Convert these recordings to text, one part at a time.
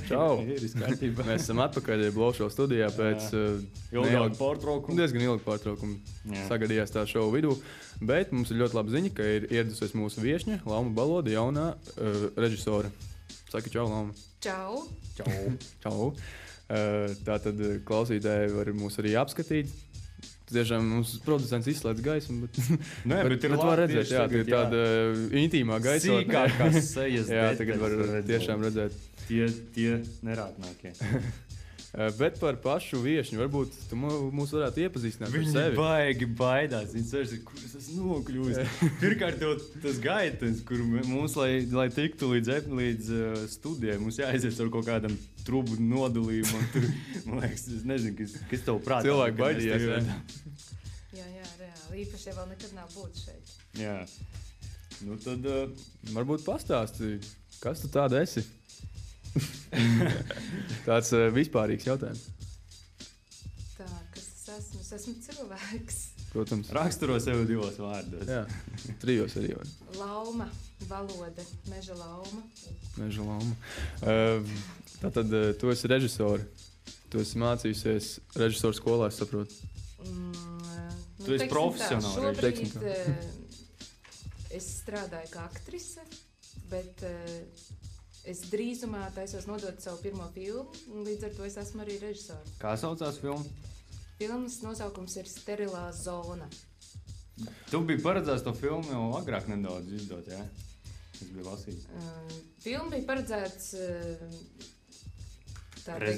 Čau! Mēs esam atpakaļ Blošo studijā pēc diezgan ilga pārtraukuma. Sagadījās tā šova vidū, bet mums ir ļoti laba ziņa, ka ir ieradusies mūsu viešņa Lauma Balode, jaunā režisora. Saki čau, Lauma! Čau! Čau! Tātad klausītāji var mūs arī apskatīt. Tiešām mums producents izslēdz gaismu, bet var redzēt, jā, tā ir tāda intīmā gaisotne. Sīkākās sejas tagad var tiešām redzēt. Tie nerādnākie. Bet par pašu viešņu varbūt tu mūs varētu iepazīstināt ar sevi. Viņi baigi baidās, viņi sēž, kur es esmu nokļūst. Pirmkārt jau tas gaitens, kur mums, lai tiktu līdz studijai, mums jāaiziet ar kaut kādam trubu nodalījumu. Tur, man liekas, es nezinu, kas tev prātā. Cilvēki baidījās, jā, reāli. Īpaši jau vēl nekad nav būt šeit. Jā. Nu tad varbūt pastāsti, kas tu tāda esi? Tāds vispārīgs jautājums. Tā, kas es esmu? Es esmu cilvēks. Protams. Raksturo sevi 2 vārdos. Jā, 3 arī var. Lauma, Balode, Meža Lauma. Meža Lauma. Tātad tu esi režisori. Tu esi mācījusies režisoru skolā, es saprotu. Tu esi profesionāli. Šobrīd es strādāju kā aktrise, bet es drīzumā taisos nodot savu pirmo filmu, un līdz ar to es esmu arī režisori. Kā saucās filma? Filmas nosaukums ir Sterilā zona. Tu biji paredzējis to filmu jau agrāk nedaudz izdot, jā? Es biju lasījis. Filma bija paredzēts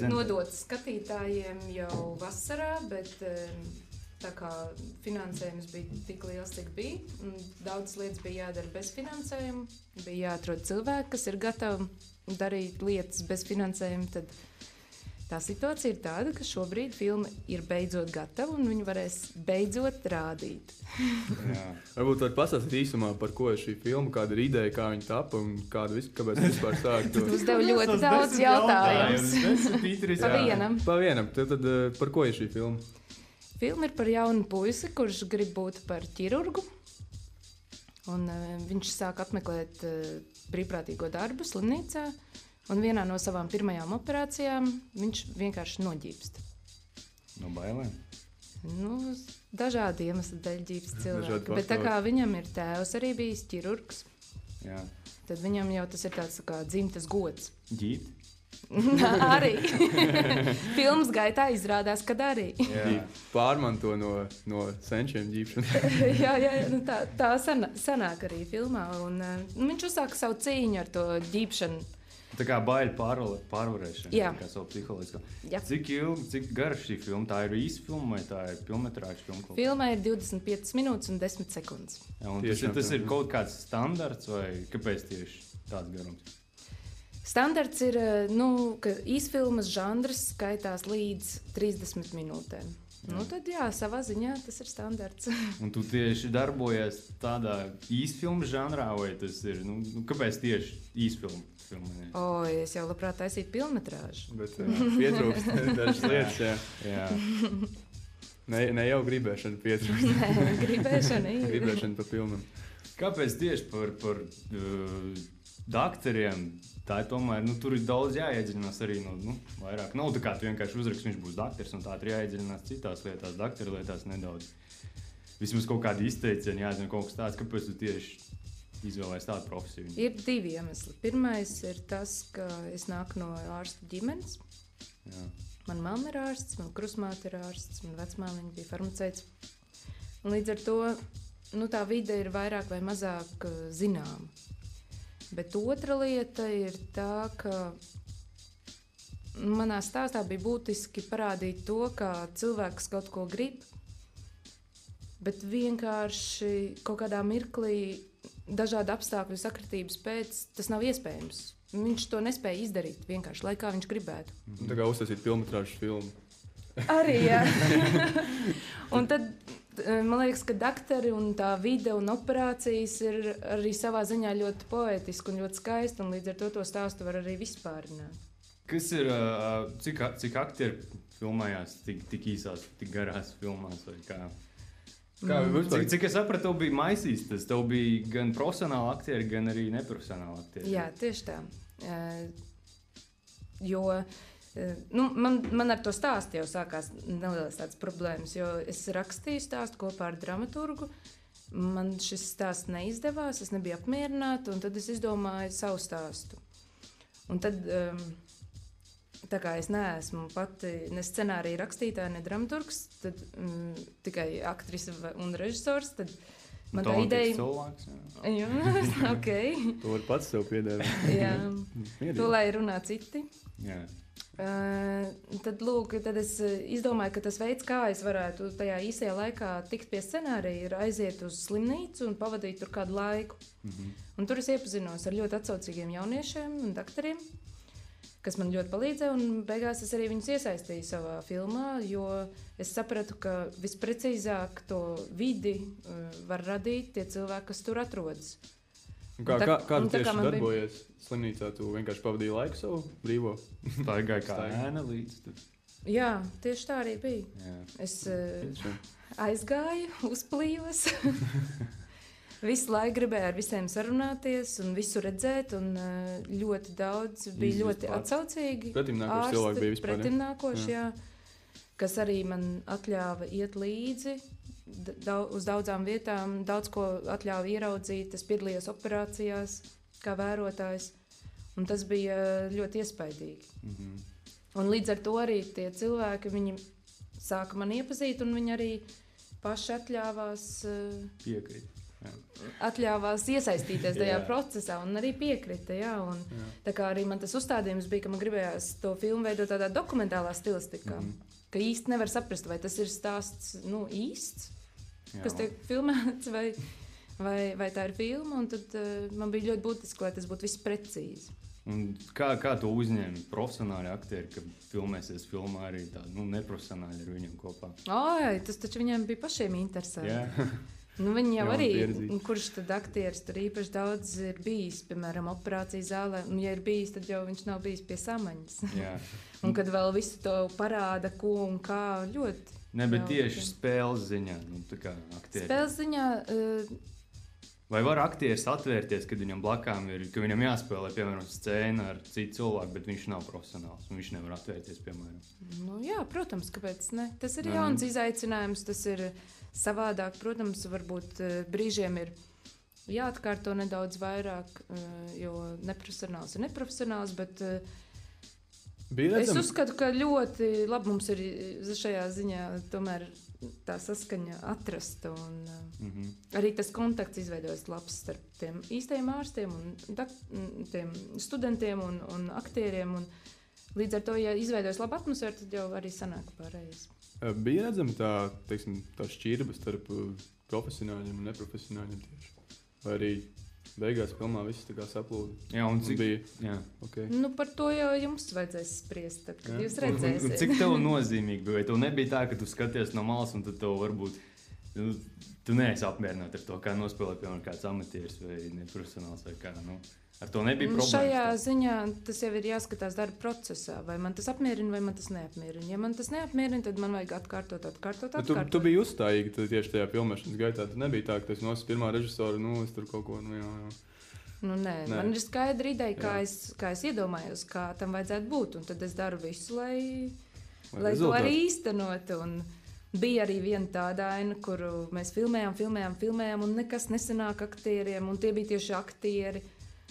nodot skatītājiem jau vasarā, bet tā kā finansējums bija tik liels, cik bija, un daudzas lietas bija jādara bez finansējuma, bija jāatrod cilvēki, kas ir gatavi darīt lietas bez finansējuma, tad tā situācija ir tāda, ka šobrīd filma ir beidzot gatava, un viņu varēs beidzot rādīt. Varbūt var pastāstīt īsumā, par ko ir šī filma, kāda ir ideja, kā viņa tapa, un kāpēc vispār sāk to. Tu uzdev ļoti daudz jautājumus. Pa vienam. Tad par ko ir šī filma? Filma ir par jaunu puisi, kurš grib būt par ķirurgu. Un, viņš sāk apmeklēt brīvprātīgo darbu slimnīcā. Un vienā no savām pirmajām operācijām viņš vienkārši noģībst. No bailēm? Nu, dažādi iemesli dēļ ģībst cilvēku. Bet tā kā viņam ir tēvs arī bijis ķirurgs, jā. Tad viņam jau tas ir tāds kā dzimtas gods. Ģīt? Arī. Filmas gaitā izrādās, kad arī. Pārmanto no senčiem ģībšanu. jā, nu tā sanāk arī filmā. Un, viņš uzsāka savu cīņu ar to ģībšanu. Tā kā baiļu pārvarēšana. Jā. Kā savu psiholoģisko. Jā. Cik gara šī filma? Tā ir īsa filma vai tā ir filmetrāža filma? Filmā ir 25 minūtes un 10 sekundes. Jā, un tas ir kaut kāds standarts vai kāpēc tieši tāds garums? Standarts ir, ka īsfilmas žanrs skaitās līdz 30 minūtēm. Nu, tad jā, savā ziņā tas ir standarts. Un tu tieši darbojies tādā īsfilmas žanrā, vai tas ir, kāpēc tieši īsfilma? Es jau labprāt taisītu filmetrāžu. Bet pietrūkst dažas lietas, jā. Ne jau gribēšana pietrūkst. Nē, gribēšana ir. Gribēšana pa filmam. Kāpēc tieši par dakteriem? Tā ir tomēr, tur ir daudz jāiedziļinās arī, vairāk. Nav tā kā tu vienkārši uzraksti, viņš būs dakters, un tā ir jāiedziļinās citās lietās, dakteru lietās nedaudz. Vismaz kaut kādi izteicieni, jāzina kaut kas tāds, kāpēc tu tieši izvēlējies tādu profesiju. Ir 2 iemesli. Pirmais ir tas, ka es nāku no ārstu ģimenes. Jā. Man mamma ir ārsts, man krusmāte ir ārsts, man vecmāmiņa bija farmaceits. Un līdz ar to, tā vide ir vairāk vai mazāk zināma. Bet otra lieta ir tā, ka manā stāstā bija būtiski parādīt to, ka cilvēks kaut ko grib, bet vienkārši kaut kādā mirklī dažādu apstākļu sakritības pēc tas nav iespējams. Viņš to nespēja izdarīt vienkārši laikā viņš gribētu. Tā kā uztaisīt filmetrāžu filmu. Arī, jā. Un tad man liekas, ka daktori un tā vide un operācijas ir arī savā ziņā ļoti poētiski un ļoti skaisti, un līdz ar to stāstu var arī vispārināt. Kas ir, cik aktieri filmējās tik īsās, tik garās filmās vai kā? Cik es sapratu, tev bija maisīs tas, tev bija gan profesionāli aktieri, gan arī neprofesionāli aktieri. Jā, tieši tā. Jo man ar to stāstu jau sākās nelielas tādas problēmas, jo es rakstīju stāstu kopā ar dramaturgu. Man šis stāsts neizdevās, es nebiju apmierināta, un tad es izdomāju savu stāstu. Un tad, tā kā es neesmu pati ne scenārija rakstītāja, ne dramaturgs, tad tikai aktrise un režisors, tad man tā ideja... cilvēks, jā, ok. Tu vari pats sev piedēvēt. Jā, to lai runā citi. Jā. Tad es izdomāju, ka tas veids, kā es varētu tajā īsajā laikā tikt pie scenārija, ir aiziet uz slimnīcu un pavadīt tur kādu laiku. Un tur es iepazinos ar ļoti atsaucīgiem jauniešiem un daktariem, kas man ļoti palīdzēja, un beigās es arī viņus iesaistīju savā filmā, jo es sapratu, ka visprecīzāk to vidi var radīt tie cilvēki, kas tur atrodas. Kā tu tieši darbojies slimnīcā? Tu vienkārši pavadīji laiku savu brīvo? Tā gāja kā ēna līdz. Jā, tieši tā arī bija. Jā. Es aizgāju, uzplījos. Visu laiku gribēju ar visiem sarunāties un visu redzēt. Un ļoti daudz bija ļoti atsaucīgi. Pretimnākoši cilvēki bija vispār. Pretimnākoši, jā. Kas arī man atļāva iet līdzi. Uz daudzām vietām, daudz ko atļāva ieraudzīt. Es piedalījos operācijās, kā vērotājs, un tas bija ļoti iespaidīgi. Un līdz ar to arī tie cilvēki, viņi sāka man iepazīt, un viņi arī paši atļāvās atļāvās iesaistīties tajā procesā, un arī piekrita. Jā, un tā kā arī man tas uzstādījums bija, ka man gribējās to filmu veidot tādā dokumentālā stilistikā, ka īsti nevar saprast, vai tas ir stāsts īsts, kas tiek filmēts, vai tā ir filma, un tad man bija ļoti būtiski, lai tas būtu viss precīzi. Un kā tu uzņēmi profesionāli aktieri, ka filmēsies filmā arī tādi neprofesionāli ar viņiem kopā? Tas taču viņiem bija pašiem interesanti. Jā. Viņi jau arī, kurš tad aktieris tur īpaši daudz ir bijis, piemēram, operācijas zālē, un ja ir bijis, tad jau viņš nav bijis pie samaņas. Un kad vēl visu to parāda, ko un kā, ļoti. Ne, bet tieši spēles ziņā, tā kā aktieri. Spēles ziņā... Vai var aktieris atvērties, kad viņam blakām ir, ka viņam jāspēlē, piemēram, scēna ar citu cilvēku, bet viņš nav profesionāls, un viņš nevar atvērties, piemēram? Jā, protams, kāpēc ne? Tas ir jauns izaicinājums, tas ir savādāk. Protams, varbūt brīžiem ir jāatkārto nedaudz vairāk, jo neprofesionāls ir neprofesionāls, bet es uzskatu, ka ļoti labi mums ir šajā ziņā tomēr tā saskaņa atrasta, un arī tas kontakts izveidojas labs starp tiem īstajiem ārstiem un tiem studentiem un aktieriem, un līdz ar to, ja izveidojas laba atmosfēra, tad jau arī sanāk pārējais. Bija redzama tā šķirba starp profesionāļiem un neprofesionāļiem tieši? Vai arī beigās filmā viss tā kā saplūda? Jā, un cik bija? Jā. Okay. Par to jau jums vajadzēs spriest, tad, kad jūs redzēsiet. Un cik tev nozīmīgi bija? Vai tev nebija tā, ka tu skaties no malas un tad tev varbūt tu neesi apmierināta ar to, kā nospēlēt, piemēram, kāds amatieris vai neprofesionāls vai kā, ar to nebija problēmas? Šajā ziņā tas jau ir jāskatās darba procesā, vai man tas apmierina, vai man tas neapmierina. Ja man tas neapmierina, tad man vajag atkārtot. Tu biji uzstājīga tieši tajā filmēšanas gaitā. Tu nebija tā, ka tu esi pirmā režisora, es tur kaut ko, jā. Nē. Man ir skaidra ideja, kā es iedomājos, kā tam vajadzētu būt, un tad es daru visu, lai to arī īstenotu. Un bija arī viena tāda aina, kuru mēs filmējām, un nekas nesanāk aktieriem, un tie bija tieši aktieri.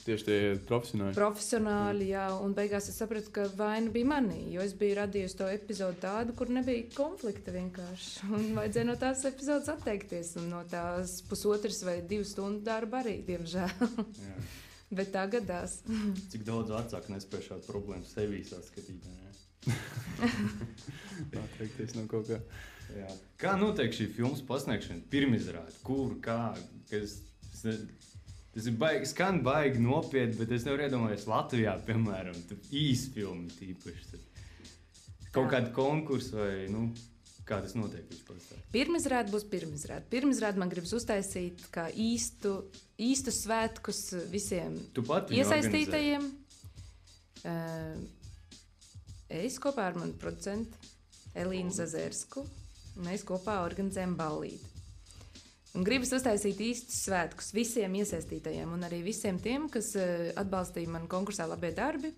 Tieši tie profesionāli, jā, un beigās es sapratu, ka vaina bija manī, jo es biju radījusi to epizodu tādu, kur nebija konflikta vienkārši, un vajadzēja no tās epizodes atteikties, un no tās 1,5 vai 2 stundu darba arī, diemžēl. Bet tā gadās. Cik daudz vecāku nespēj šādu problēmu sevī saskatīt, atteikties no kaut kā. Jā. Kā notiek šī filmas pasniegšana? Pirmizrāde, kur, kā, tas ir skan baigi nopietni, bet es nevaru iedomāties Latvijā, piemēram, īsi filmi tīpaši. Kaut kādi konkursi vai, kā tas notiek vispār? Pirmizrāde būs pirmizrāde. Pirmizrāde man gribas uztaisīt kā īstu svētkus visiem iesaistītajiem. Es kopā ar manu producentu Elīnu Zazērsku, mēs kopā organizējam ballīti. Un gribas uztaisīt īstus svētkus visiem iesaistītajiem un arī visiem tiem, kas atbalstīja mani konkursā Labie darbi.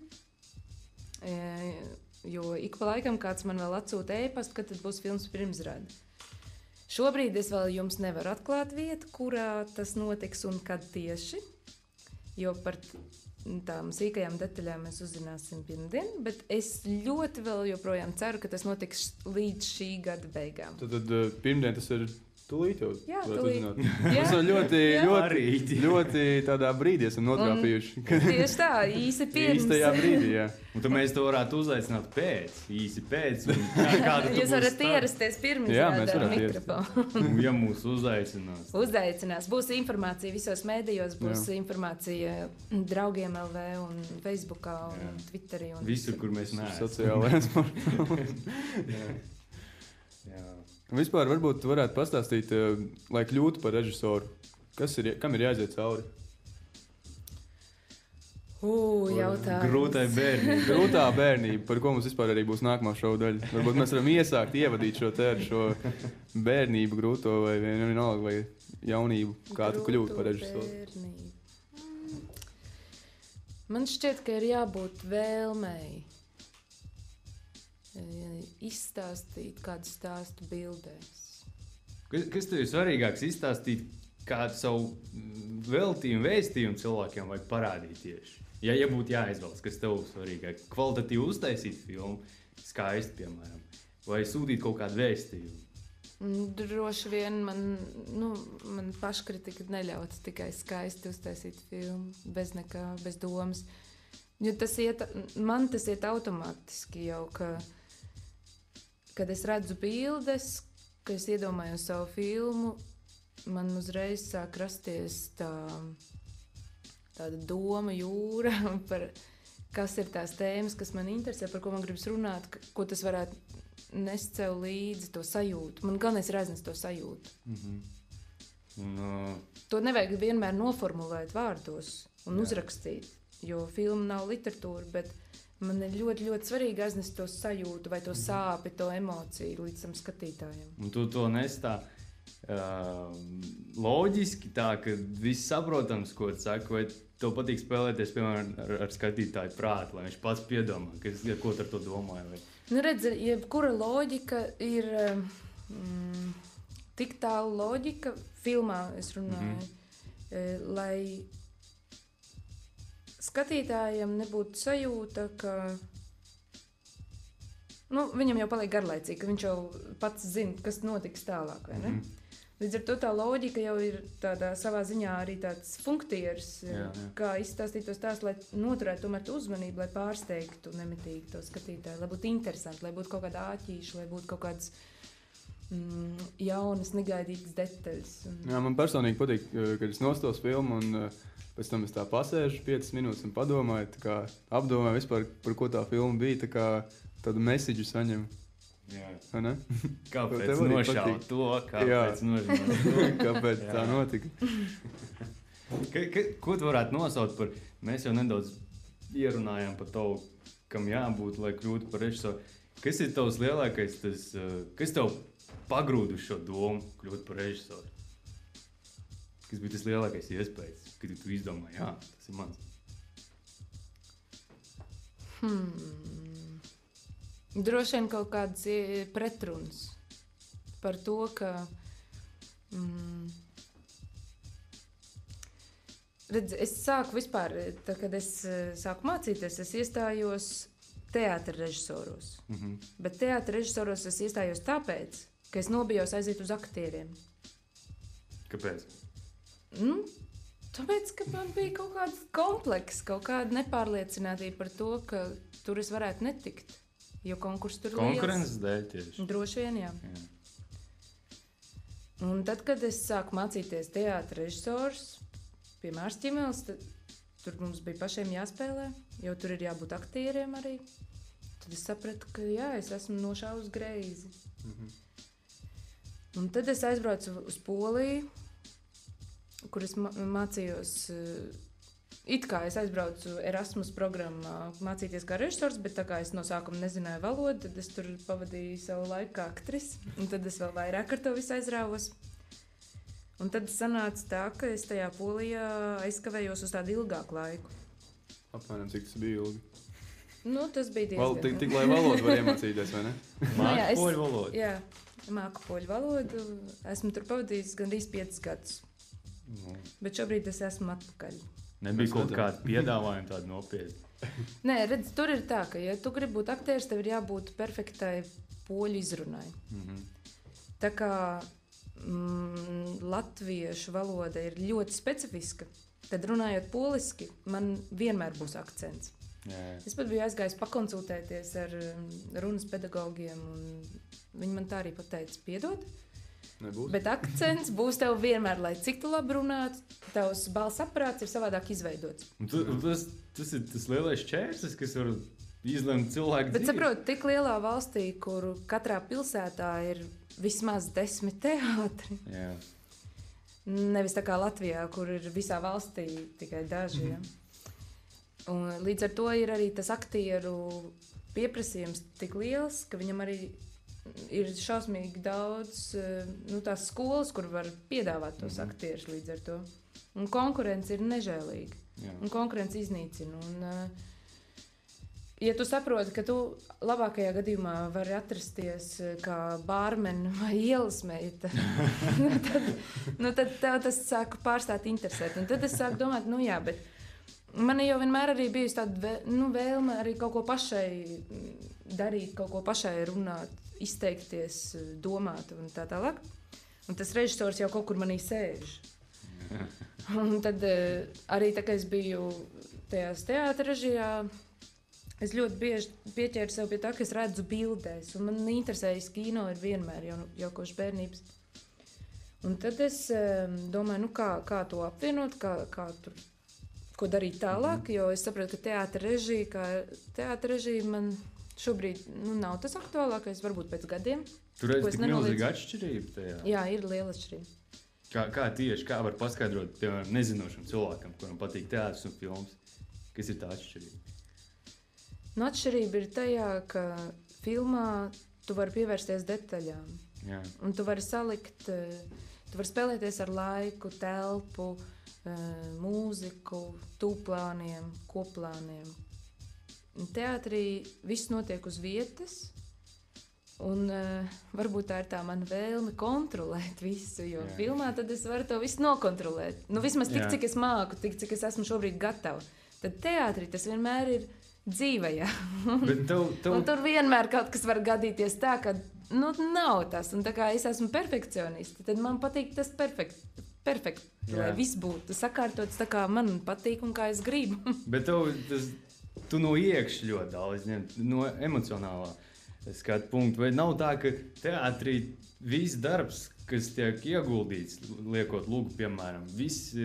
Jo ik pa laikam kāds man vēl atsūta e-pastu, kad tad būs filmas pirmsrāde. Šobrīd es vēl jums nevaru atklāt vietu, kurā tas notiks un kad tieši, jo par tām sīkajām detaļām mēs uzzināsim pirmdien, bet es ļoti vēl joprojām ceru, ka tas notiks līdz šī gada beigām. Tad pirmdien tas ir tūlīt jau. Jā, tūlīt. Mēs ļoti tādā brīdī esam notrāpījuši. Tieši tā, īsi pirms. Īstajā brīdī, jā. Un tad mēs to varētu uzaicināt īsi pēc. Jūs varat ierasties pirms ar mikrofonu. Ja mūs uzaicinās. Uzaicinās. Būs informācija visos mēdījos, būs informācija draugiem LV un Facebookā un Twitterī. Un visur, kur mēs neesam. Sociālajās portālās. Jā. Vispār varbūt tu varētu pastāstīt, lai kļūtu par režisoru. Kam ir jāiziet cauri? Jautājums. Grūtā bērnība, par ko mums vispār arī būs nākamā šova daļa. Varbūt mēs varam iesākt, ievadīt šo bērnību grūto vai vienalga vai jaunību, kā tu kļūtu par režisoru. Man šķiet, ka ir jābūt vēlmei izstāstīt kādu stāstu bildēs. Kas tev ir svarīgāks izstāstīt kādu savu veltījumu, vēstījumu cilvēkiem vajag parādīt tieši? Ja būtu jāizvēlas, kas tev svarīgāk? Kvalitatīvi uztaisīt filmu, skaisti, piemēram, vai sūtīt kaut kādu vēstījumu? Droši vien man paškritika neļauts tikai skaisti uztaisīt filmu, bez nekā, bez domas. Jo tas iet automātiski jau, kad es redzu bildes, kad es iedomājos savu filmu, man uzreiz sāk rasties tāda doma jūra par kas ir tās tēmas, kas man interesē, par ko man gribas runāt, ko tas varētu nest sev līdzi, to sajūtu. Man galvenais ir aiznest to sajūtu. To nevajag vienmēr noformulēt vārdos un uzrakstīt, jo filma nav literatūra, bet man ir ļoti, ļoti svarīgi aiznest to sajūtu vai to sāpi, to emociju līdz tam skatītājiem. Un tu to nes tā loģiski, tā, ka viss saprotams, ko tu saki, vai tev patīk spēlēties, piemēram, ar skatītāju prātu, lai viņš pats piedomā, ko ar to domāja? Vai? Redz, jebkura loģika ir tik tālu loģika, filmā es runāju, lai skatītājiem nebūtu sajūta, ka viņam jau paliek garlaicīgi, ka viņš jau pats zina, kas notiks tālāk, vai ne? Līdz ar to tā loģika jau ir tādā savā ziņā arī tāds funktieris, kā izstāstīt to stāstu, lai noturētu tomēr to uzmanību, lai pārsteigtu nemitīgi to skatītāju, lai būtu interesanti, lai būtu kaut kāda āķīša, lai būtu kaut kādas jaunas, negaidītas detaļas. Jā, man personīgi patīk, kad es nostos filmu un pēc tam es tā pasēžu 5 minūtes un padomāju, apdomāju vispār, par ko tā filma bija, tā kā tādu mesiģu saņemu. Jā. Kāpēc nošaut to? Kāpēc nožināt to? Kāpēc tā notika? Ko tu varētu nosaukt par... Mēs jau nedaudz ierunājām par to, kam jābūt, lai kļūtu par režisoru. Kas ir tavs lielākais, kas tev pagrūda uz šo domu kļūt par režisoru? Kas bija tas lielākais iespējas, kad tu izdomāji, tas ir mans? Droši vien kaut kāds pretruns par to, ka redz, es sāku vispār, kad es sāku mācīties, es iestājos teātra režisoros. Bet teātra režisoros es iestājos tāpēc, ka es nobijos aiziet uz aktieriem. Kāpēc? Tāpēc, ka man bija kaut kāds kompleks, kaut kāda nepārliecinātība par to, ka tur es varētu netikt. Jo konkurss tur ir liels. Konkurences dēļ tieši. Droši vien, jā. Un tad, kad es sāku mācīties teātra režisors pie Mārs Ķimeles, tur mums bija pašiem jāspēlē, jo tur ir jābūt aktieriem arī. Tad es sapratu, ka jā, es esmu nošāvus greizi. Un tad es aizbraucu uz Poliju, kur es mācījos... It kā es aizbraucu Erasmus programmā mācīties kā režisors, bet tā kā es no sākuma nezināju valodu, tad es tur pavadīju savu laiku kā aktris, un tad es vēl vairāk ar to visu aizrāvos. Un tad sanāca tā, ka es tajā Polijā aizkavējos uz tādu ilgāku laiku. Apmēram cik tas bija ilgi? Nu, tas bija diezgan. Tik lai valodu var iemācīties, vai ne? Māku poļu valodu. Jā, māku poļu valodu. Esmu tur pavadījis gandrīz 5 gadus. Bet šobrīd es esmu atpakaļ. Nebija kaut kāda piedāvājuma tāda nopietna. Nē, redz, tur ir tā, ka, ja tu gribi būt aktieris, tev ir jābūt perfektai poļu izrunai. Tā kā latviešu valoda ir ļoti specifiska, tad runājot poliski, man vienmēr būs akcents. Jā. Es pat biju aizgājis pakonsultēties ar runas pedagogiem, un viņi man tā arī pateica, piedod. Nebūs. Bet akcents būs tev vienmēr, lai cik tu labi runātu, tavs balss aparāts ir savādāk izveidots. Tas ir tas lielais čērslis, kas var izlemt cilvēku Bet dzīvi. saproti, tik lielā valstī, kur katrā pilsētā ir vismaz 10 teātri. Jā. Nevis tā kā Latvijā, kur ir visā valstī tikai daži. Ja? Un līdz ar to ir arī tas aktieru pieprasījums tik liels, ka viņam arī ir šausmīgi daudz tās skolas, kur var piedāvāt tos aktierus līdz ar to. Un konkurence ir nežēlīga. Jā. Un konkurence iznīcina. Un, ja tu saproti, ka tu labākajā gadījumā vari atrasties kā bārmeni vai ielas meita, tad tev tas sāk pārstāt interesēt. Un tad es sāku domāt, jā, bet man jau vienmēr arī bijusi tāda vēlme arī kaut ko pašai darīt, kaut ko pašai runāt, izteikties, domāt un tā tālāk. Un tas režisors jau kaut kur manī sēž. Un tad arī tā, ka es biju tajās teātra režijā, es ļoti bieži pieķēru sev pie tā, ka es redzu bildēs. Un man interesējas kino ir vienmēr, jau kopš bērnības. Un tad es domāju, kā to apvienot, kā tur, ko darīt tālāk, jo es saprotu, ka teātra režija man šobrīd nav tas aktuālākais, varbūt pēc gadiem. Tur ir tik milzīga atšķirība tajā. Jā, ir liela atšķirība. Kā var paskaidrot, piemēram, nezinošam cilvēkam, kuram patīk teātris un filmas, kas ir tā atšķirība? Atšķirība ir tajā, ka filmā tu vari pievērsties detaļām. Jā. Un tu vari salikt, tu vari spēlēties ar laiku, telpu, mūziku, tūplāniem, koplāniem. Teātrī viss notiek uz vietas, un varbūt tā ir tā mana vēlme kontrolēt visu, jo filmā tad es varu to visu nokontrolēt. Vismaz tik, cik es māku, cik es esmu šobrīd gatava. Tad teātrī tas vienmēr ir dzīvajā. Un tur vienmēr kaut kas var gadīties tā, ka nav tas. Un tā kā es esmu perfekcionisti, tad man patīk tas perfekt, lai viss būtu sakārtots tā, kā man patīk un kā es gribu. Bet tu no iekšā ļoti daudz ņem, no emocionālā skatu punkta. Vai nav tā, ka teātrī viss darbs, kas tiek ieguldīts, liekot lūgu, piemēram, viss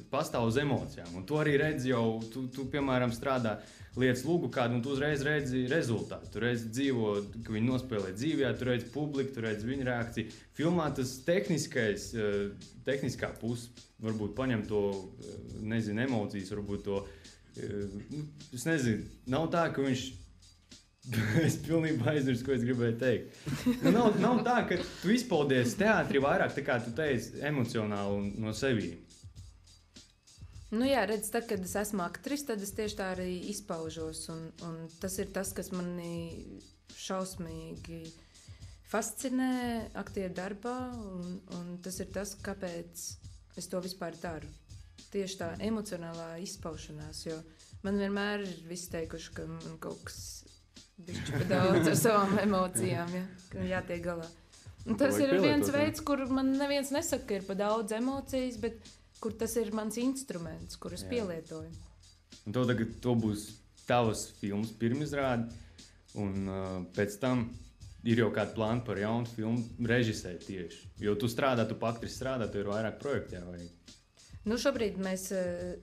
pastāv uz emocijām. Un tu arī redzi jau, tu piemēram, strādā lietas lūgu kādu, un tu uzreiz redzi rezultātu. Tu redzi dzīvo, ka viņi nospēlē dzīvē, tu redzi publiku, tu redzi viņa reakciju. Filmā tas tehniskā puse, varbūt paņem to, emocijas, varbūt to, es nezinu, nav tā, ka viņš, es pilnībā aizmirsu, ko es gribēju teikt. Nav tā, ka tu izpaudies teātrī vairāk, tā kā tu teici, emocionāli un no sevi. Jā, redz, tad, kad es esmu aktris, tad es tieši tā arī izpaužos, un tas ir tas, kas mani šausmīgi fascinē aktieru darbā, un tas ir tas, kāpēc es to vispār daru. Tieši tā emocionālā izpaušanās, jo man vienmēr ir visi teikuši, ka man kaut kas bišķi pa daudz ar savām emocijām, ka jātiek galā. Un tas ir viens veids, kur man neviens nesaka, ka ir pa daudz emocijas, bet kur tas ir mans instruments, kur es pielietoju. Un tagad būs tavas filmas pirmizrāde, un pēc tam ir jau kāda plāna par jaunu filmu režisēt tieši. Jo tu strādā, tu pa aktris strādā, tu ir vairāk projektā vai? Šobrīd mēs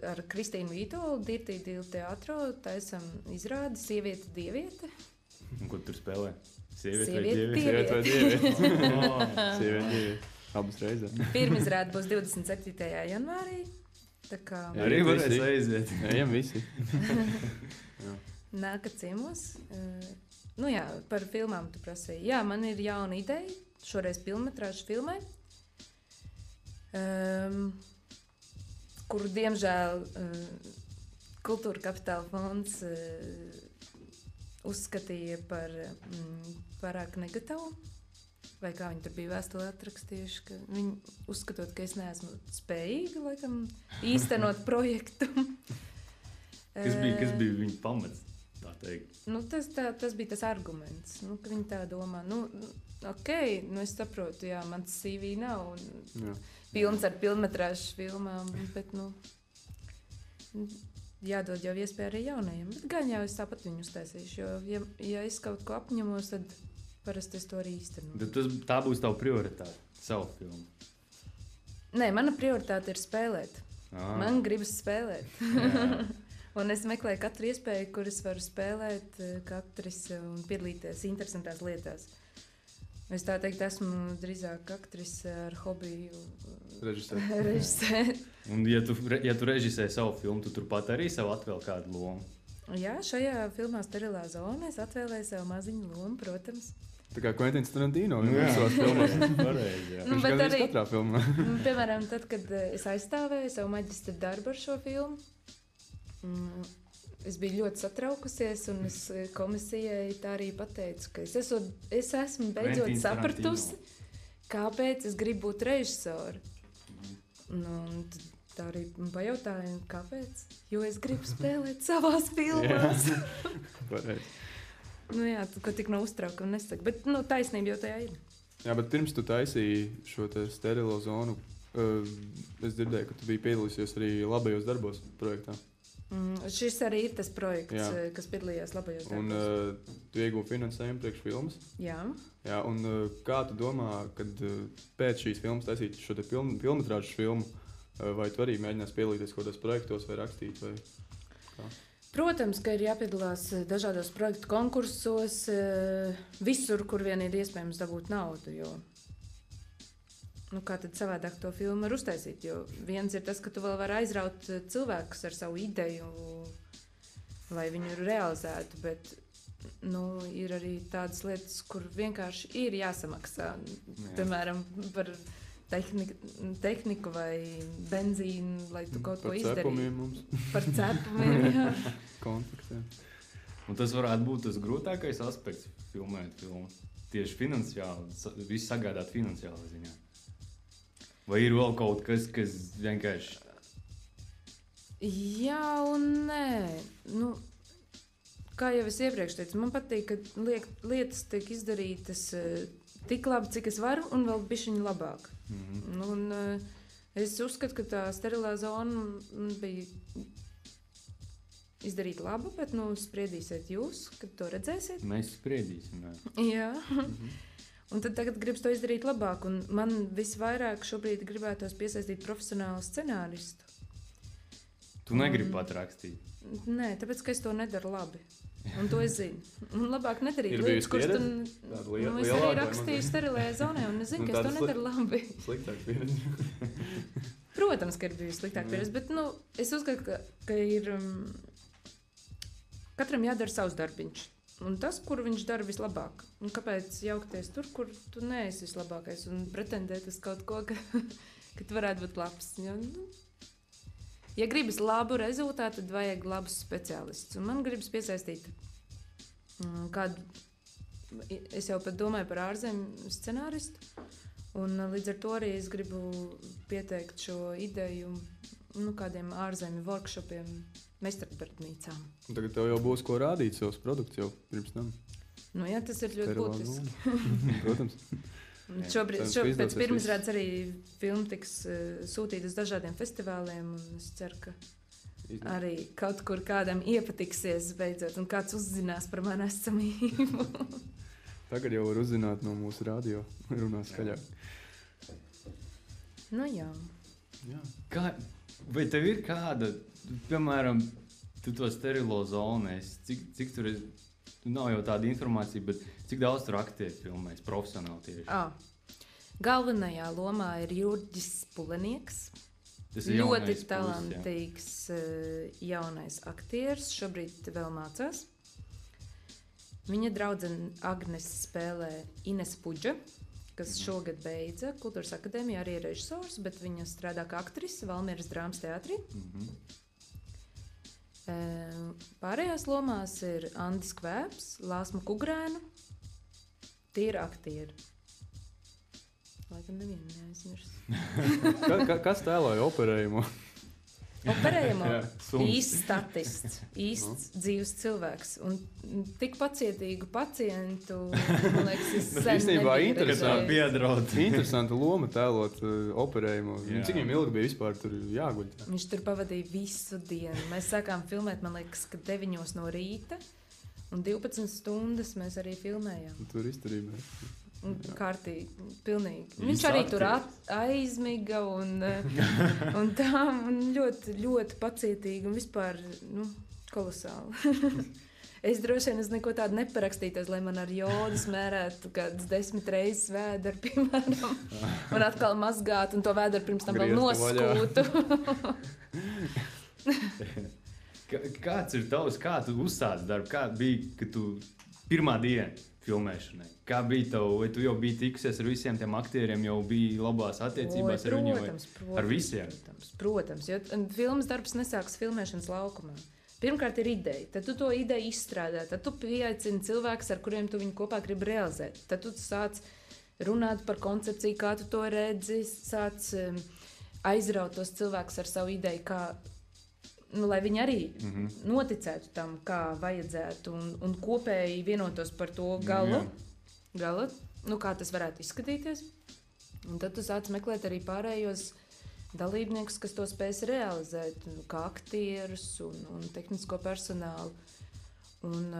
ar Kristīnu Vītolu, Dirtī Dīlu teātro, taisam izrādi Sieviete, dieviete. Un ko tur spēlē? Sieviete vai dieviete? Sieviete, dieviete. Abas reizes. Pirmizrāde būs 27. janvārī. Tā kā arī varēs aiziet. Ejam visi. Nākat ciemos. Par filmām tu prasīji. Jā, man ir jauna ideja. Šoreiz filmetrāžu filmai. Kuru, diemžēl, Kultūra Kapitāla fonds uzskatīja par pārāk negatīvu. Vai kā viņi tur bija vēstulē atrakstījuši, ka viņi uzskatot, ka es neesmu spējīga, laikam, īstenot projektu. Kas bija viņa pamats, tā teikt? Nu, tas bija tas arguments, nu, ka viņi tā domā. Nu, ok, nu es saprotu, jā, mans CV nav pilns ar pilnmetrāžu filmām, bet, nu, jādod jau iespēja arī jaunajiem. Bet gan jau es tāpat viņu uztaisīšu, jo, ja es kaut ko apņemos, tad parasti es to arī īstenoju. Tā būs tava prioritāte, savu filmu? Nē, mana prioritāte ir spēlēt. Man gribas spēlēt. Un es meklēju katru iespēju, kur es varu spēlēt aktrise un piedalīties interesantās lietās. Es tā teikt, esmu drīzāk aktrise ar hobiju režisēt. Un ja tu režisē savu filmu, tu turpat arī sev atvēl kādu lomu? Jā, šajā filmā Sterilā zona es atvēlēju sev maziņu lomu, protams. Tā kā Quentins Tarantino savās filmās. Pareizi, jā. Viņš gan arī katrā filmā. Piemēram, tad, kad es aizstāvēju savu maģistra darbu ar šo filmu, es biju ļoti satraukusies, un es komisijai tā arī pateicu, ka es esmu beidzot sapratusi, kāpēc es gribu būt režisori. Nu, tā arī pajautāja, kāpēc? Jo es gribu spēlēt savās filmās. Pareizi. Nu jā, ko tik no uztraukuma nesaka, bet nu, taisnība jau tajā ir. Jā, bet pirms tu taisīji šo te sterilo zonu, es dzirdēju, ka tu biji piedalīsies arī labajos darbos projektā. Šis arī ir tas projekts, kas piedalījās labajos darbos. Un tu iegūti finansējumu priekš filmas? Jā. Jā, un kā tu domā, kad pēc šīs filmas taisīt šo te filmetrāžu filmu, vai tu arī mēģinās piedalīties kaut kādos projektos vai rakstīt? Vai kā? Protams, ka ir jāpiedalās dažādos projektu konkursos, visur, kur vien ir iespējams dabūt naudu. Jo, nu, kā tad savādāk to filmu var uztaisīt? Jo viens ir tas, ka tu vēl vari aizraut cilvēkus ar savu ideju, lai viņu realizētu, bet nu, ir arī tādas lietas, kur vienkārši ir jāsamaksā. Piemēram, par tehniku vai benzīnu, lai tu kaut ko izdarītu. Par cepumiem mums. Par cepumiem, jā. Kontaktiem. Un tas varētu būt tas grūtākais aspekts filmēt filmu. Tieši finansiāli, visu sagādāt finansiālā ziņā. Vai ir vēl kaut kas vienkārši... Jā un nē. Nu, kā jau es iepriekš teicu, man patīk, ka lietas tiek izdarītas tik labi, cik es varu, un vēl bišķiņi labāk. Un, es uzskatu, ka tā sterilā zona bija izdarīta labi, bet spriedīsiet jūs, kad to redzēsiet. Mēs spriedīsim, jā. Un tad tagad gribas to izdarīt labāk, un man visvairāk šobrīd gribētos piesaistīt profesionālu scenāristu. Tu negribi pat rakstīt? Nē, tāpēc, ka es to nedaru labi. Un to es zinu. Un labāk nedarīt lietas, kuras tu... es arī rakstīju sterilajā zonē, un es zinu, ka es to nedaru labi. Sliktāk pieredze. Protams, ka ir bijusi sliktāk pieredze, bet es uzskatu, ka ir... Katram jādara savs darbiņš. Un tas, kur viņš dara vislabāk. Un kāpēc jaukties tur, kur tu neesi vislabākais, un pretendēt uz kaut ko, ka tu varētu būt labs. Jo, ja gribas labu rezultātu, tad vajag labus speciālistus. Un man gribas piesaistīt kādu, es jau pat domāju par ārzemju scenāristu, un līdz ar to arī es gribu pieteikt šo ideju kādiem ārzemju workshopiem, meistardarbnīcām. Un tagad tev jau būs ko rādīt savus produktus jau pirms tam. Nu jā, tas ir ļoti būtiski. Protams. Šobrīd pēc pirmizrādes arī filma tiks sūtīta uz dažādiem festivāliem, un es ceru, ka arī kaut kur kādam iepatiksies beidzot, un kāds uzzinās par manu esamību. Tagad jau var uzzināt no mūsu radio, runās skaļāk. Nu jā. Vai tev ir kāda, piemēram, tu to sterilo zonu, cik tur ir, nav jau tāda informācija, bet cik daudz tur aktieri filmēs, profesionāli tieši? Galvenajā lomā ir Jurģis Pulenieks. Tas ir ļoti talantīgs jaunais aktieris, šobrīd vēl mācās. Viņa draudzene Agnes spēlē Ines Puģa, kas šogad beidza Kultūras akadēmijā, arī ir režisors, bet viņa strādā kā aktrise Valmieras drāmas teātrī. Pārējās lomās ir Andis Kvēps, Lāsma Kugrēna. Tie ir aktieri. Laikam nevienu neaizmirst. Kas tēloja operējumu? Operējumu īsts statists, īsts dzīves cilvēks. Un tik pacietīgu pacientu, man liekas, es sen īstenībā interesanti loma tēlot operējumu. Cik viņam ilgi bija vispār tur jāguļ? Viņš tur pavadīja visu dienu. Mēs sākām filmēt, man liekas, ka 9 no rīta. Un 12 stundas mēs arī filmējām. Tur izturībā. Kārtīgi, pilnīgi. Viņš arī tur aizmiga un tā, un ļoti, ļoti pacietīgi un vispār, kolosāli. Es droši vien neko tādu neparakstītos, lai man ar jodu smērētu kādas 10 reizes vēderi, piemēram, un atkal mazgāt, un to vēderi pirms tam vēl noskūtu. Kāds ir tavs, kā tu uzsāc darbu? Kā bija, kad tu pirmā diena filmēšanai? Kā bija tev, vai tu jau biji tikusies ar visiem tiem aktieriem, jau bija labās attiecībās ar viņiem? Ar visiem? Protams, jo filmas darbs nesāks filmēšanas laukumā. Pirmkārt ir ideja, tad tu to ideju izstrādā, tad tu pieaicini cilvēkus, ar kuriem tu viņu kopā gribi realizēt. Tad tu sāc runāt par koncepciju, kā tu to redzi, sāc aizraut tos cilvēkus ar savu ideju, kā lai viņi arī noticētu tam, kā vajadzētu, un kopēji vienotos par to gala, kā tas varētu izskatīties. Un tad tu sāc meklēt arī pārējos dalībniekus, kas to spēs realizēt, kā aktierus un tehnisko personālu. Un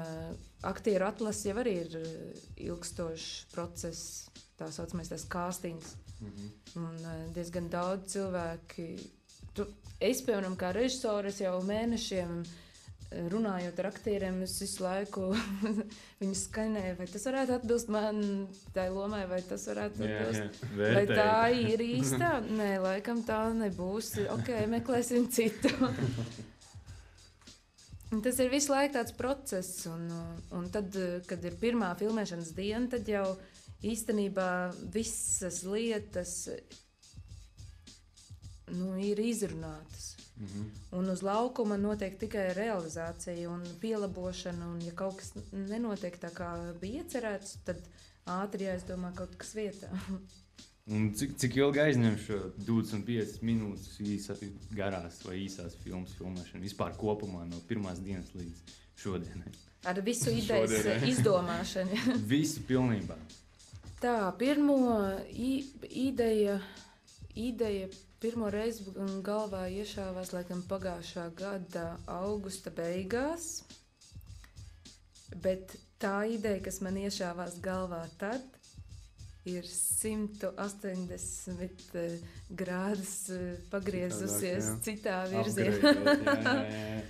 aktieru atlase jau arī ir ilgstošs process, tā saucamais tās kāstings. Un diezgan daudz cilvēki. Es, piemēram, kā režisors jau mēnešiem runājot ar aktieriem, es visu laiku viņu skanēju, vai tas varētu atbilst man tai lomai, vai tas varētu atbilst. Vai tā ir īstā? Nē, laikam tā nebūs. Ok, meklēsim citu. Tas ir visu laiku tāds process, un tad, kad ir pirmā filmēšanas diena, tad jau īstenībā visas lietas ir izrunātas. Un uz laukuma notiek tikai realizācija un pielabošana, un ja kaut kas nenotiek tā, kā bija iecerēts, tad ātri jāizdomā kaut kas vietā. Un cik ilgi aizņem šo 25 minūtes garās vai īsās filmēšana vispār kopumā no pirmās dienas līdz šodienai? Ar visu idejas izdomāšanu. Visu pilnībā. Tā, pirmo ideja pirmo reizi galvā iešāvās laikam pagājušā gada augusta beigās, bet tā ideja, kas man iešāvās galvā tad, ir 180 grādus pagriezusies citā virzienā. Jā.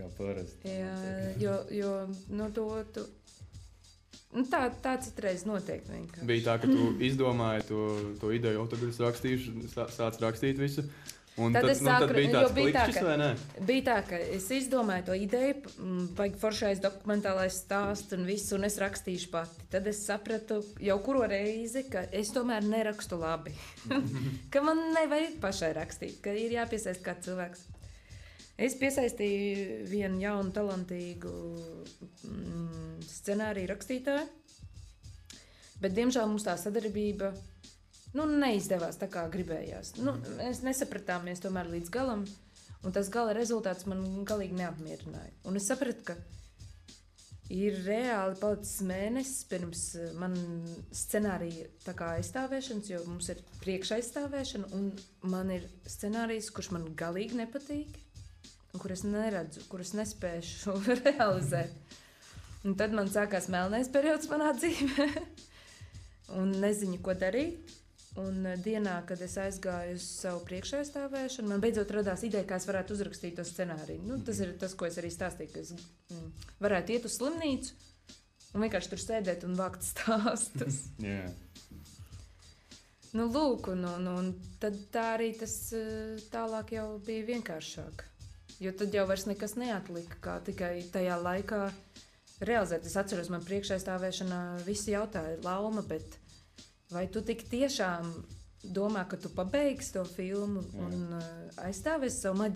Kā parasti. Jā, jo no to tā citreiz notiek vienkārši. Bija tā, ka tu izdomāji to ideju, tad es rakstīšu, sāc rakstīt visu. Un tad bija tāds klikšķis, vai ne? Bija tā, ka es izdomāju to ideju, vajag foršais dokumentālais stāsts un visu, un es rakstīšu pati. Tad es sapratu jau kuro reizi, ka es tomēr nerakstu labi. Ka man nevajag pašai rakstīt, ka ir jāpiesaist kāds cilvēks. Es piesaistīju vienu jaunu, talantīgu scenāriju rakstītāju, bet, diemžēl, mums tā sadarbība neizdevās tā, kā gribējās. Mēs nesapratāmies tomēr līdz galam, un tas gala rezultāts man galīgi neapmierināja. Un es sapratu, ka ir reāli palicis mēnesis pirms man scenārija tā kā aizstāvēšanas, jo mums ir priekšaizstāvēšana, un man ir scenārijs, kurš man galīgi nepatīk. Kur es neredzu, kur es nespēšu realizēt. Un tad man sākās melnais periods manā dzīvē. Un neziņu, ko darīt. Un dienā, kad es aizgāju uz savu priekšaizstāvēšanu, man beidzot radās ideja, kā es varētu uzrakstīt to scenāriju. Tas ir tas, ko es arī stāstīju, ka es varētu iet uz slimnīcu un vienkārši tur sēdēt un vākt stāstus. Yeah. Lūk, un tad tā arī tas tālāk jau bija vienkāršāk. Jo tad jau vairs nekas neatlika, kā tikai tajā laikā realizēt. Es atceros, man priekšaizstāvēšanā visi jautāja, Lauma, bet vai tu tik tiešām domā, ka tu pabeigsi to filmu un aizstāvēsi savu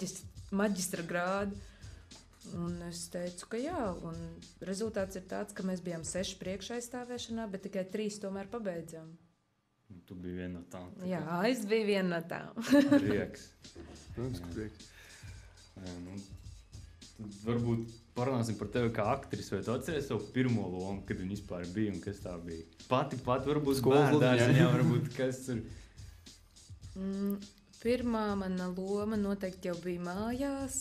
maģistra grādu? Un es teicu, ka jā, un rezultāts ir tāds, ka mēs bijām 6 priekšaizstāvēšanā, bet tikai 3 tomēr pabeidzām. Tu biji viena no tām. Jā, es biju viena no tām. Prieks. Protams, ka prieks. Tad varbūt parunāsim par tevi kā aktrisi, vai tu atceries savu pirmo lomu, kad viņa vispār bija un kas tā bija? Pati varbūt bērndārziņā, varbūt kas tur... Pirmā mana loma noteikti jau bija mājās,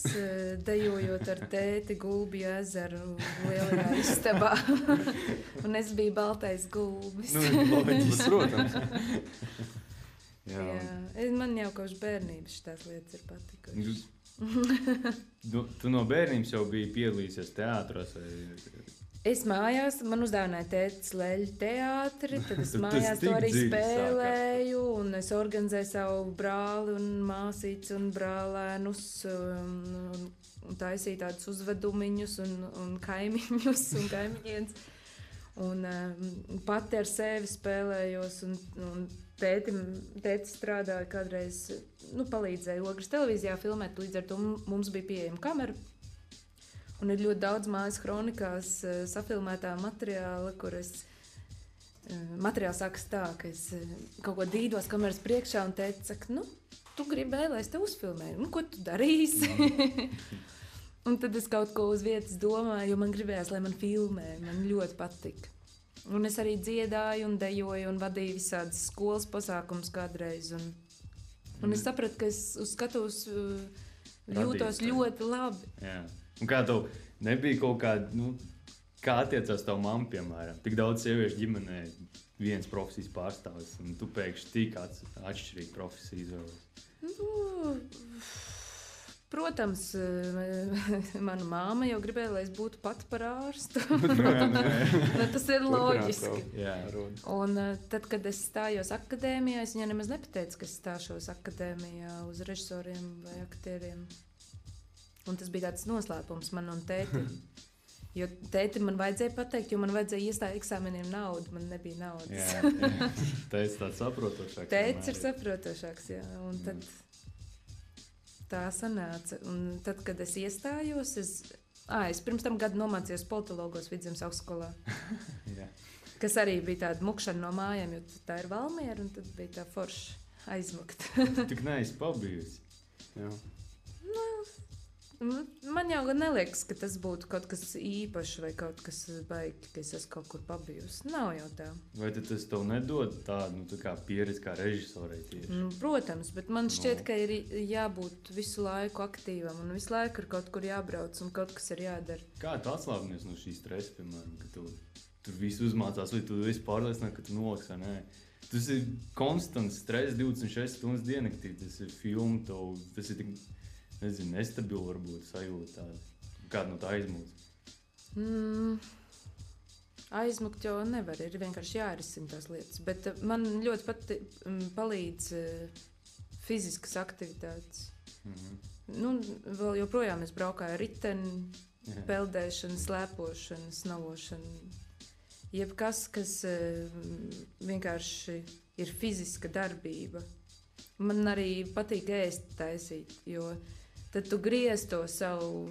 dejojot ar tēti Gulbju ezeru lielajā istabā. Un es biju baltais gulbis. Loģiski, protams. Jā. Man jau kopš bērnības šitās lietas ir patikušas. Tu no bērnības jau biji piedalījusies teātros vai... Es mājās, man uzdāvināja tētis Leļu teātri, tad es mājās to arī spēlēju, un es organizēju savu brāli un māsītes un brālēnus, un taisīju tādus uzvedumiņus un kaimiņus un kaimiņienes. Un pati ar sevi spēlējos, un tētis strādāja kādreiz, palīdzēja Ogres televīzijā filmēt, līdz ar to mums bija pieejama kamera. Un ir ļoti daudz mājas kronikās safilmētā materiāla, kur materiāls sākas tā, ka es kaut ko dīdos kameras priekšā un tēti saka, tu gribēji, lai es te uzfilmēju, ko tu darīsi? Un tad es kaut ko uz vietas domāju, jo man gribējās, lai man filmē, man ļoti patika. Un es arī dziedāju un dejoju un vadīju visādas skolas pasākumus kādreiz. Un es sapratu, ka es uz skatuves jūtos ļoti labi. Jā. Un kā tev nebija kaut kāda, kā attiecās tavu mammu, piemēram? Tik daudz sieviešu ģimenē viens profesijas pārstāvis, un tu pēkšņi tik atšķirīgi profesiju izvēlies. Protams, mana māma jau gribēja, lai es būtu pat par ārstu. Tas ir loģiski. Un tad, kad es stājos akadēmijā, es viņai nemaz nepateicu, ka es stāšos akadēmijā uz režisoriem vai aktieriem. Un tas bija tāds noslēpums man un tētim. Jo tētim man vajadzēja pateikt, jo man vajadzēja iestāju eksāmeniem naudu. Man nebija naudas. Jā. Tētis tāds saprotošāks. Tētis ir saprotošāks, jā. Un tad tā sanāca. Un tad, kad es iestājos, es pirms tam gadu nomācījos politologos Vidzemes augstskolā. Kas arī bija tāda mukšana no mājām, jo tā ir Valmiera, un tad bija tā forša aizmukt. Tu tik neesi pabijusi. Jā. Man jau neliekas, ka tas būtu kaut kas īpašs vai kaut kas baigi, ka es esmu kaut kur pabijusi. Nav jau tā. Vai tas tev nedod tādu kā pieredzi kā režisorei tieši? Protams, bet man šķiet, ka ir jābūt visu laiku aktīvam un visu laiku ir kaut kur jābrauc un kaut kas ir jādara. Kā tu atslābinies no šī stresa, piemēram, ka tu tur visu uzmācās, vai tu esi pārliecināts, ka tu noliks vai nē? Tas ir konstants stress 26 stundas diennaktī, tas ir filmu, tas ir tik... Nezinu, nestabili varbūt sajūta tāda. Kāda no tā aizmūc? Aizmukt jau nevar, ir vienkārši jārisina tās lietas. Bet man ļoti palīdz fiziskas aktivitātes. Vēl joprojām es braukāju ar riteni, peldēšanu, slēpošanu, snavošanu. Jebkas, kas vienkārši ir fiziska darbība. Man arī patīk ēst taisīt, jo tad tu griez to savu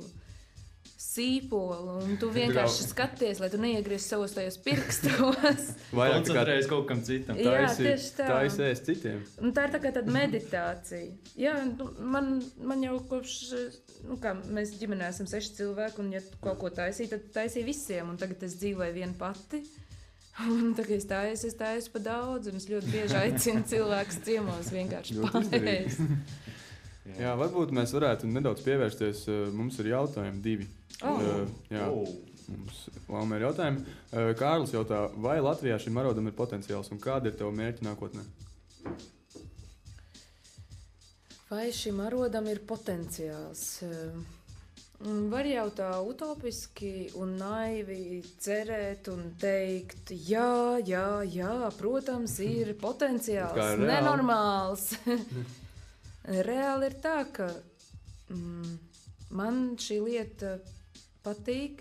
sīpolu un tu vienkārši skaties, lai tu neiegriez savos tajos pirkstos. Koncentrējies kaut kam citam. Jā, tieši tā. Tā ēst citiem. Un tā ir tā kā tāda meditācija. Jā, man jau kopš, mēs ģimenē esam 6 cilvēki, un ja kaut ko taisīju, tad taisīju visiem, un tagad es dzīvoju viena pati. Un tagad es taisu pa daudz, un es ļoti bieži aicinu cilvēkus ciemos vienkārši paēst. Jā, varbūt mēs varētu nedaudz pievērsties. Mums ir jautājumi 2. Mums Valmiera jautājumi. Kārlis jautā, vai Latvijā šim arodam ir potenciāls, un kāda ir tava mērķa nākotnē? Vai šim arodam ir potenciāls? Var jau tā utopiski un naivi cerēt un teikt, jā, protams, ir potenciāls, nenormāls. Reāli ir tā, ka man šī lieta patīk,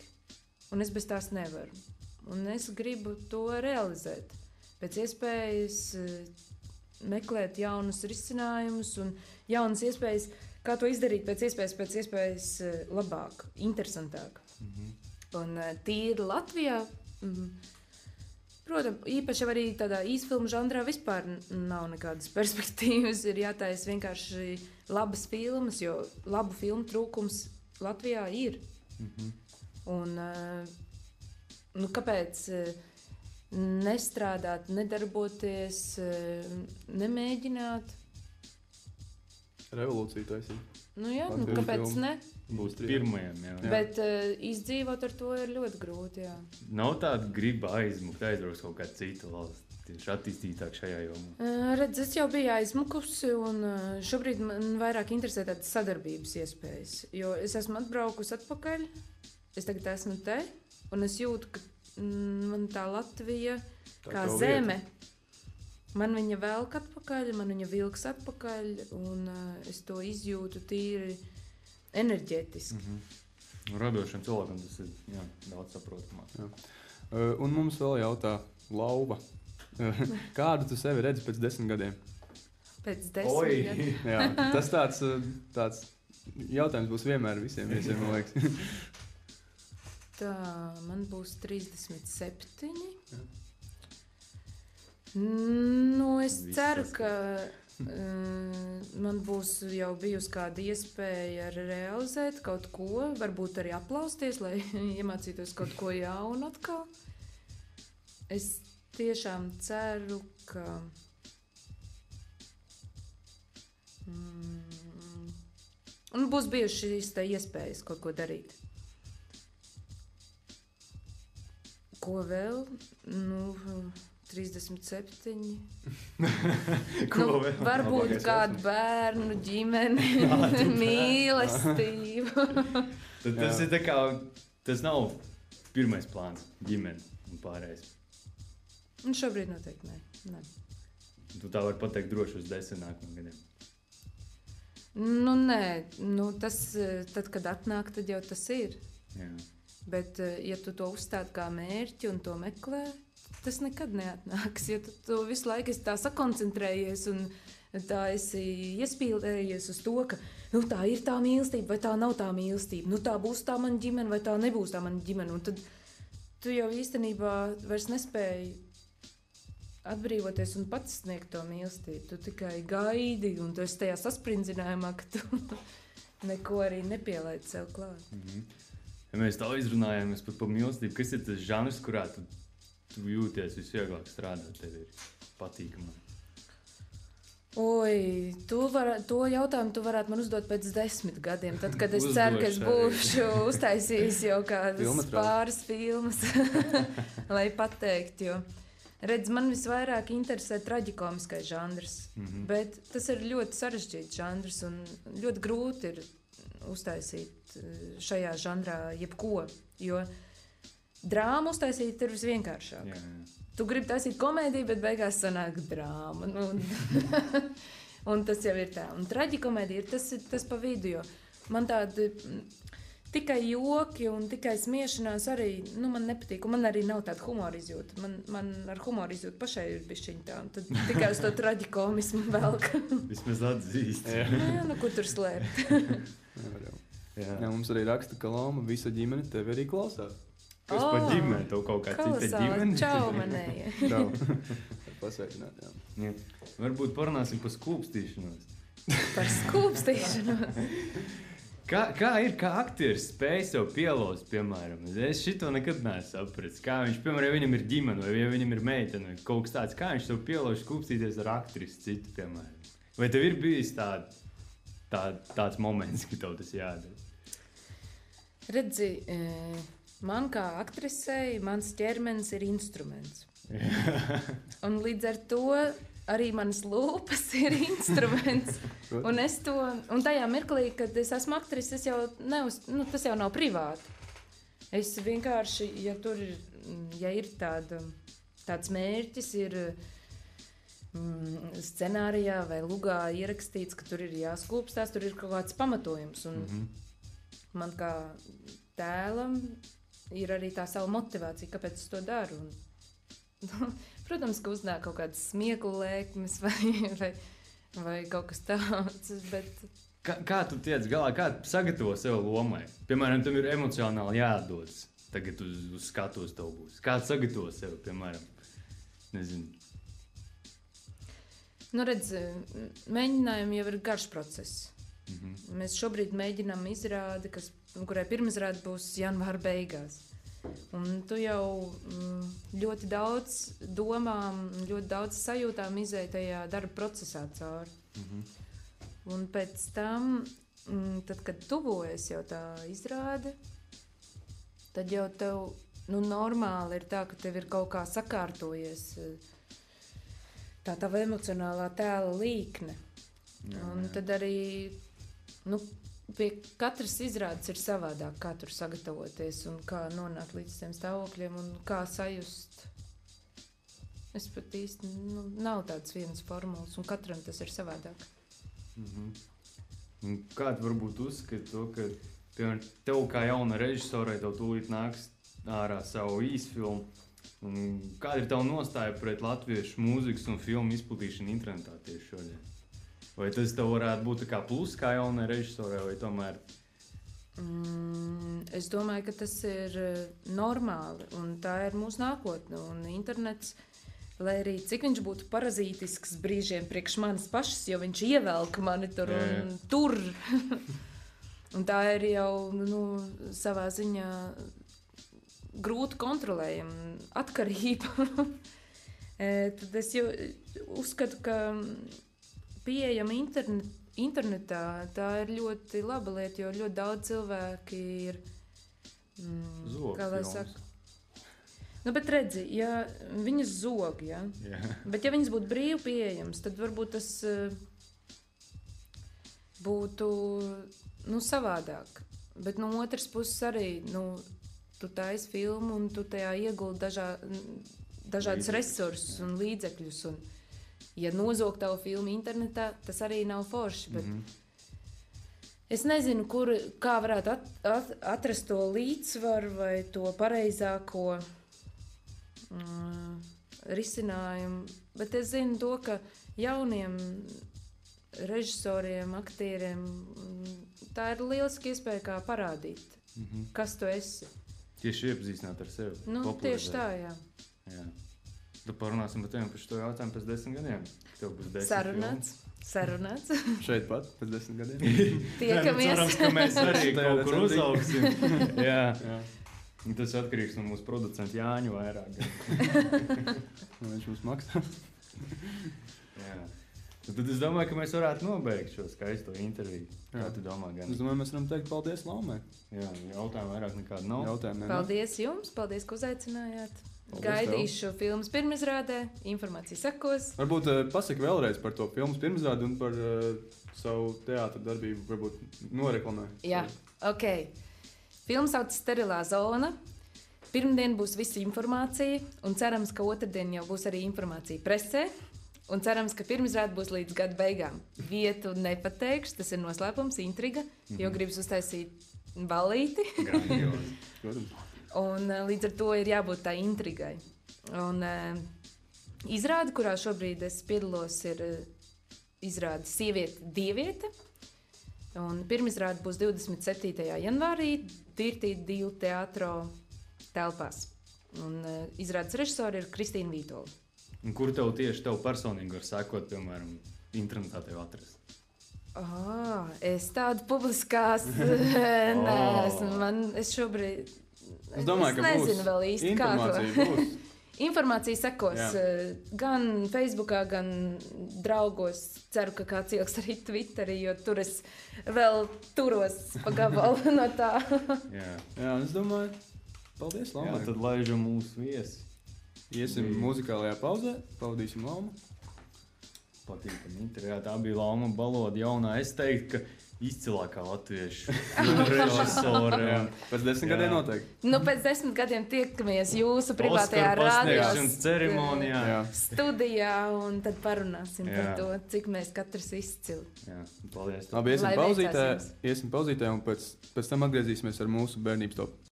un es bez tās nevaru. Un es gribu to realizēt. Pēc iespējas meklēt jaunus risinājumus un jaunas iespējas kā to izdarīt pēc iespējas labāk, interesantāk. Un tīri Latvijā, protams, īpaši arī tādā īsfilmu žanrā vispār nav nekādas perspektīvas. Ir jātaisa vienkārši labas filmas, jo labu filmu trūkums Latvijā ir. Un kāpēc nestrādāt, nedarboties, nemēģināt? Revolūcija taisīt. Jā, kāpēc ne? Būs pirmajam, jā. Bet izdzīvot ar to ir ļoti grūti, jā. Nav tāda griba aizbraukt kaut kādu citu valsti, tieši attīstītāk šajā jomā? Redz, es jau biju aizmukusi, un šobrīd man vairāk interesē tādas sadarbības iespējas. Jo es esmu atbraukusi atpakaļ, es tagad esmu te, un es jūtu, ka man tā Latvija kā zeme, man viņa velk atpakaļ, man viņa vilks atpakaļ, un es to izjūtu tīri enerģētiski. Radošam cilvēkam tas ir daudz saprotamāk. Un mums vēl jautā Lauva. Kādu tu sevi redzi pēc 10 gadiem? Pēc 10 gadiem? Jā, tas tāds jautājums būs vienmēr visiem viesiem, man liekas. Tā, man būs 37. Jā. Es ceru, ka man būs jau bijusi kāda iespēja realizēt kaut ko, varbūt arī aplausties, lai iemācītos kaut ko jaunu atkal. Es tiešām ceru, ka būs bijušas šīs iespējas kaut ko darīt. Ko vēl? 37. Varbūt kādu bērnu, ģimeni, mīlestību. Tad tas ir tā kā, tas nav pirmais plāns, ģimene un pārējais. Un šobrīd noteikti nē. Tu tā vari pateikt droši uz 10 nākamajiem gadiem. Nē, tas, tad, kad atnāk, tad jau tas ir. Jā. Bet, ja tu to uzstādi kā mērķi un to meklē, tas nekad neatnāks. Ja tu visu laiku esi tā sakoncentrējies un tā esi iespīlējies uz to, ka tā ir tā mīlestība vai tā nav tā mīlestība. Tā būs tā mana ģimene vai tā nebūs tā mana ģimene. Un tad tu jau īstenībā vairs nespēji atbrīvoties un pats sniegt to mīlestību. Tu tikai gaidi un tu esi tajā saspringzinājumā, ka tu neko arī nepielaidi sev klāt. Ja mēs tā izrunājamies par mīlestību, kas ir tas žanrs, kurā tu jūties visvieglāk strādāt, tev ir patīkamāk? To jautājumu tu varētu man uzdot pēc 10 gadiem, tad, kad es ceru, ka es būšu uztaisījis jau kādas pāris filmas, lai pateikt, jo redz, man visvairāk interesē traģikomiskais žanrs, bet tas ir ļoti sarežģīts žanrs un ļoti grūti ir uztaisīt šajā žanrā jebko, jo drāmu uztaisīt ir visvienkāršāk. Jā. Tu gribi taisīt komēdiju, bet beigās sanāk drāma. Un tas jau ir tā. Un traģikomēdija ir tas pa vidu, jo man tādi tikai joki un tikai smiešanās arī, man nepatīk. Un man arī nav tāda humora izjūta. Man ar humora izjūta pašai ir bišķiņ tā. Un tad tikai uz to traģikomismu velk. Vismaz atzīst. Kur tur slēpt? Jā, mums arī raksta, ka Loma visa ģimene tevi arī klausās. Kas par ģimeni? Tev kaut kā cita ģimene? Čau, manēja. Čau. Pasveicināt, jā. Varbūt parunāsim par skūpstīšanos. Par skūpstīšanos? Kā ir, kā aktieris spēj sev pielauzt, piemēram? Es šito nekad neesmu sapratis. Kā viņš, piemēram, ja viņam ir ģimene vai ja viņam ir meitene vai kaut kas tāds, kā viņš sev pielauž skūpstīties ar aktrisi citu, piemēram? Vai tev ir bijis tāds moments, ka tev tas jādara? Redzi, man kā aktrisei, mans ķermenis ir instruments. Un līdz ar to arī manas lūpas ir instruments. Un tajā mirklī, kad es esmu aktrise, tas jau nav privāti. Es vienkārši, ja ir tāds mērķis, ir scenārijā vai lugā ierakstīts, ka tur ir jāskūpstās, tur ir kaut kāds pamatojums. Un man kā tēlam ir arī tā sava motivācija, kāpēc es to daru. Protams, ka uznāk kaut kādas smieklu lēkmes vai kaut kas tāds, bet... Kā tu tiec galā, kā tu sagatavo sev lomai? Piemēram, tam ir emocionāli jādodas. Tagad uz skatuves tev būs. Kā tu sagatavo sev, piemēram? Nezinu. Nu, redz, mēģinājumi jau ir garš process. Mēs šobrīd mēģinām izrādi, kurai pirmizrāde būs janvāra beigās. Un tu jau ļoti daudz domām, ļoti daudz sajūtām izēj tajā darba procesā cauri. Un pēc tam, tad, kad tuvojas jau tā izrāde, tad jau tev normāli ir tā, ka tev ir kaut kā sakārtojies tā tava emocionālā tēla līkne. Un tad arī pie katras izrādes ir savādāk, kā tur sagatavoties un kā nonākt līdz tiem stāvokļiem un kā sajust. Es pat īsti nav tādas vienas formulas, un katram tas ir savādāk. Un kā tu varbūt uzskati to, ka tev kā jauna režisorai tev tūlīt nāks ārā savu īsfilmu? Kāda ir tava nostāja pret latviešu mūzikas un filmu izplatīšanu internetā tieši šodien? Vai tas tev varētu būt kā plus kā jaunai režisorai, vai tomēr? Es domāju, ka tas ir normāli, un tā ir mūsu nākotne. Un internets, lai arī cik viņš būtu parazītisks brīžiem priekš manis pašas, jo viņš ievelk mani tur un tur. Un tā ir jau savā ziņā grūti kontrolējama atkarība. Tad es jau uzskatu, ka pieejama internetā tā ir ļoti laba lieta, jo ļoti daudz cilvēki ir kā lai saka. Bet redzi, ja viņas zog, bet ja viņas būtu brīvi pieejams, tad varbūt tas būtu savādāk. Bet no otras puses arī, tu taisi filmu un tu tajā ieguldi dažādas resursus un līdzekļus. Un, ja nozog tavu filmu internetā, tas arī nav forši. Bet es nezinu, kā varētu atrast to līdzsvaru vai to pareizāko risinājumu. Bet es zinu to, ka jauniem režisoriem, aktieriem tā ir lieliski iespēja kā parādīt, kas tu esi. Tieši iepazīstināt ar sevi. Tieši tā, jā. Tad parunāsim par tevi par šo jautājumu pēc 10 gadiem. Tev būs 10 Sarunāts. Šeit pat pēc 10 gadiem. Tiekamies. Cerams, ka mēs arī kaut kur uzaugsim. Jā. Tas atkarīgs no mūsu producenta Jāņa vairāk. Viņš mums maksā. Jā. Tad es domāju, ka mēs varētu nobeigt šo skaisto interviju. Kā tu domā, gan? Es domāju, mēs varam teikt paldies Laumai. Jā, jautājumu vairāk nekāda nav. Paldies jums, paldies, ka uzaicinājāt. Gaidīšu filmas pirmizrādē, informācija sekos. Varbūt pasaki vēlreiz par to filmas pirmizrādi un par savu teātra darbību, varbūt noreklamē. Jā, ok. Filma sauc Sterilā zona. Pirmdien būs visa informācija, un cerams, ka otrdien jau būs arī informācija presē. Un cerams, ka pirmizrāde būs līdz gada beigām. Vietu nepateikšu, tas ir noslēpums, intriga, jo gribas uztaisīt ballīti. Un līdz ar to ir jābūt tā intrigai. Un izrāde, kurā šobrīd es piedalos, ir izrāde Sieviete, dieviete. Un pirmizrāde būs 27. janvārī Tirtīt Dīlu teātro telpās. Un izrādes režisori ir Kristīna Vītola. Un kur tev tieši tev personīgi var sekot, piemēram, internetā tev atrast? Es tādu publiskās neesmu. Es šobrīd nezinu vēl īsti, kā to. Informācija sekos gan Facebookā, gan draugos. Ceru, ka kāds ieliks arī Twitterī, jo tur es vēl turos pa gabalu no tā. Jā, es domāju, paldies Laumai. Jā, tad laižam mūsu viesi. Iesim muzikālajā pauzē, pavadīsim Laumu. Patīkami intervijā. Tā bija Lauma Balode jaunā. Es teiktu, ka izcilākā latviešu režisore. Pēc 10 gadiem noteikti. Pēc 10 gadiem tiekamies jūsu privātajā rādio ceremonijā. Studijā, un tad parunāsim par to, cik mēs katrs izcili. Jā, paldies. Labi, iesim pauzītē, un pēc tam atgriezīsimies ar mūsu bērnības topu.